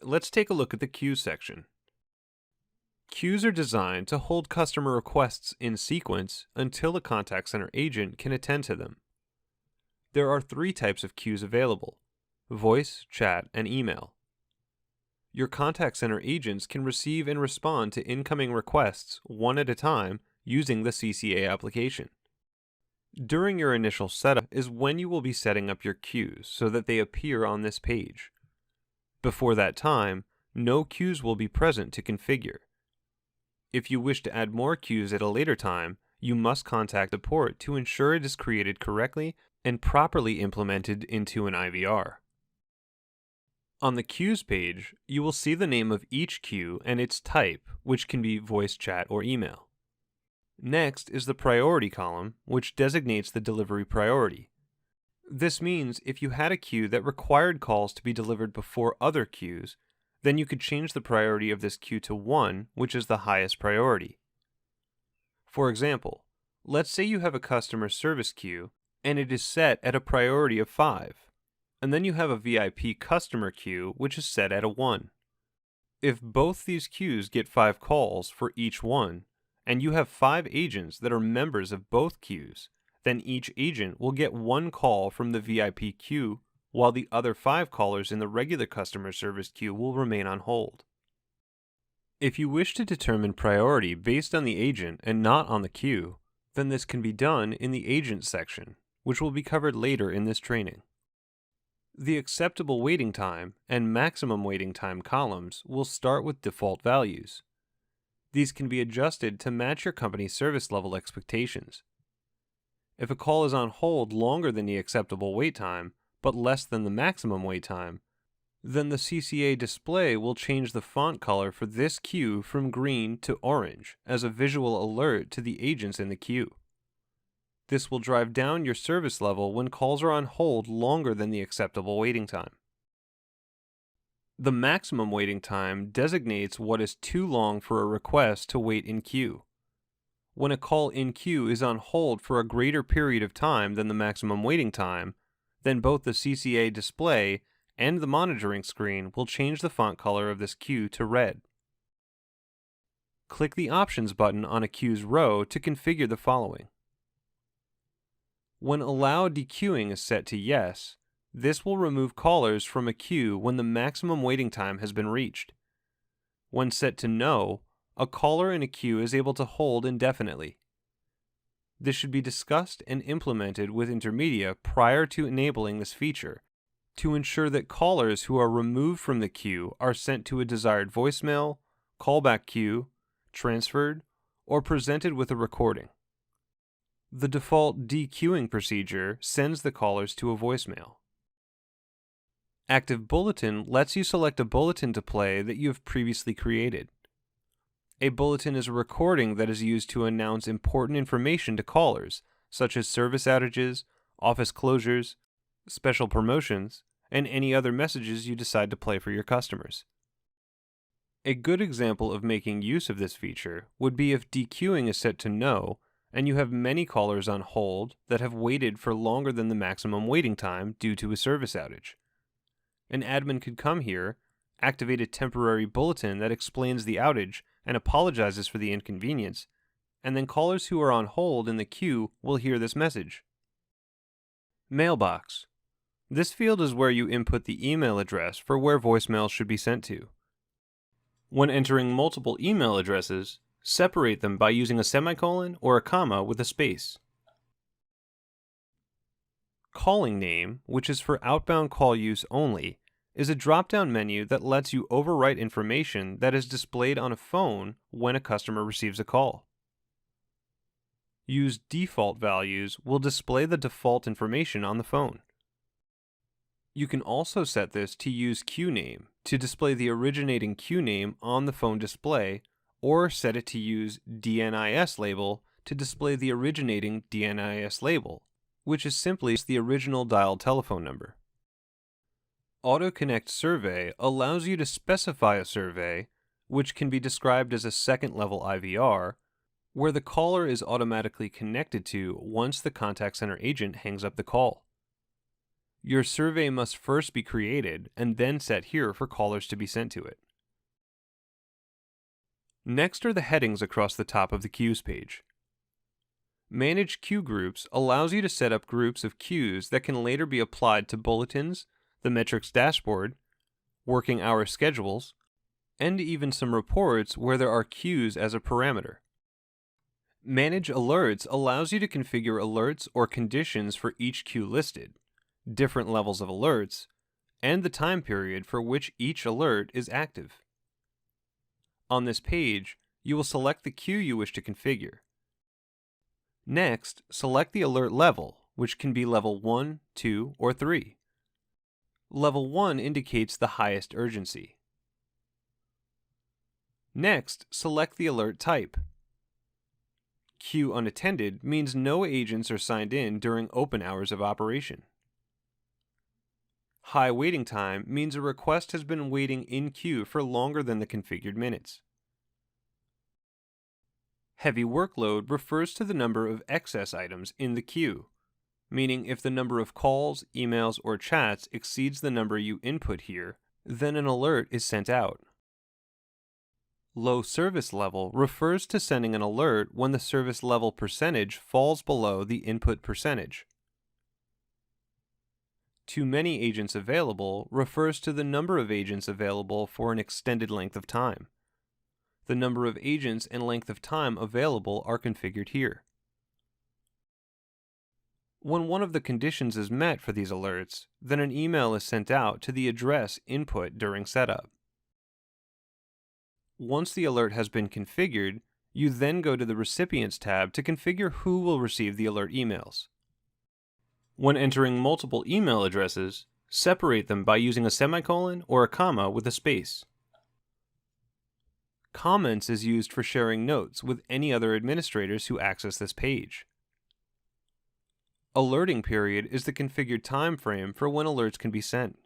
Let's take a look at the queues section. Queues are designed to hold customer requests in sequence until a contact center agent can attend to them. There are three types of queues available: voice, chat, and email. Your contact center agents can receive and respond to incoming requests one at a time using the CCA application. During your initial setup is when you will be setting up your queues so that they appear on this page. Before that time, no queues will be present to configure. If you wish to add more queues at a later time, you must contact support to ensure it is created correctly and properly implemented into an IVR. On the queues page, you will see the name of each queue and its type, which can be voice, chat, or email. Next is the priority column, which designates the delivery priority. This means if you had a queue that required calls to be delivered before other queues, then you could change the priority of this queue to 1, which is the highest priority. For example, let's say you have a customer service queue and it is set at a priority of 5, and then you have a VIP customer queue which is set at a 1. If both these queues get 5 calls for each one, and you have 5 agents that are members of both queues, then each agent will get 1 call from the VIP queue, while the other 5 callers in the regular customer service queue will remain on hold. If you wish to determine priority based on the agent and not on the queue, then this can be done in the agent section, which will be covered later in this training. The acceptable waiting time and maximum waiting time columns will start with default values. These can be adjusted to match your company's service level expectations. If a call is on hold longer than the acceptable wait time, but less than the maximum wait time, then the CCA display will change the font color for this queue from green to orange as a visual alert to the agents in the queue. This will drive down your service level when calls are on hold longer than the acceptable waiting time. The maximum waiting time designates what is too long for a request to wait in queue. When a call in queue is on hold for a greater period of time than the maximum waiting time, then both the CCA display and the monitoring screen will change the font color of this queue to red. Click the Options button on a queue's row to configure the following. When Allow Dequeuing is set to Yes, this will remove callers from a queue when the maximum waiting time has been reached. When set to No, a caller in a queue is able to hold indefinitely. This should be discussed and implemented with Intermedia prior to enabling this feature to ensure that callers who are removed from the queue are sent to a desired voicemail, callback queue, transferred, or presented with a recording. The default dequeuing procedure sends the callers to a voicemail. Active Bulletin lets you select a bulletin to play that you have previously created. A bulletin is a recording that is used to announce important information to callers, such as service outages, office closures, special promotions, and any other messages you decide to play for your customers. A good example of making use of this feature would be if dequeuing is set to No, and you have many callers on hold that have waited for longer than the maximum waiting time due to a service outage. An admin could come here, activate a temporary bulletin that explains the outage and apologizes for the inconvenience, and then callers who are on hold in the queue will hear this message. Mailbox. This field is where you input the email address for where voicemails should be sent to. When entering multiple email addresses, separate them by using a semicolon or a comma with a space. Calling name, which is for outbound call use only, is a drop-down menu that lets you overwrite information that is displayed on a phone when a customer receives a call. Use default values will display the default information on the phone. You can also set this to use queue name to display the originating queue name on the phone display, or set it to use DNIS label to display the originating DNIS label, which is simply the original dialed telephone number. AutoConnect Survey allows you to specify a survey, which can be described as a second-level IVR, where the caller is automatically connected to once the contact center agent hangs up the call. Your survey must first be created and then set here for callers to be sent to it. Next are the headings across the top of the queues page. Manage Queue Groups allows you to set up groups of queues that can later be applied to bulletins, the metrics dashboard, working hour schedules, and even some reports where there are queues as a parameter. Manage Alerts allows you to configure alerts or conditions for each queue listed, different levels of alerts, and the time period for which each alert is active. On this page, you will select the queue you wish to configure. Next, select the alert level, which can be level 1, 2, or 3. Level 1 indicates the highest urgency. Next, select the alert type. Queue unattended means no agents are signed in during open hours of operation. High waiting time means a request has been waiting in queue for longer than the configured minutes. Heavy workload refers to the number of excess items in the queue, meaning if the number of calls, emails, or chats exceeds the number you input here, then an alert is sent out. Low service level refers to sending an alert when the service level percentage falls below the input percentage. Too many agents available refers to the number of agents available for an extended length of time. The number of agents and length of time available are configured here. When one of the conditions is met for these alerts, then an email is sent out to the address input during setup. Once the alert has been configured, you then go to the Recipients tab to configure who will receive the alert emails. When entering multiple email addresses, separate them by using a semicolon or a comma with a space. Comments is used for sharing notes with any other administrators who access this page. Alerting period is the configured time frame for when alerts can be sent.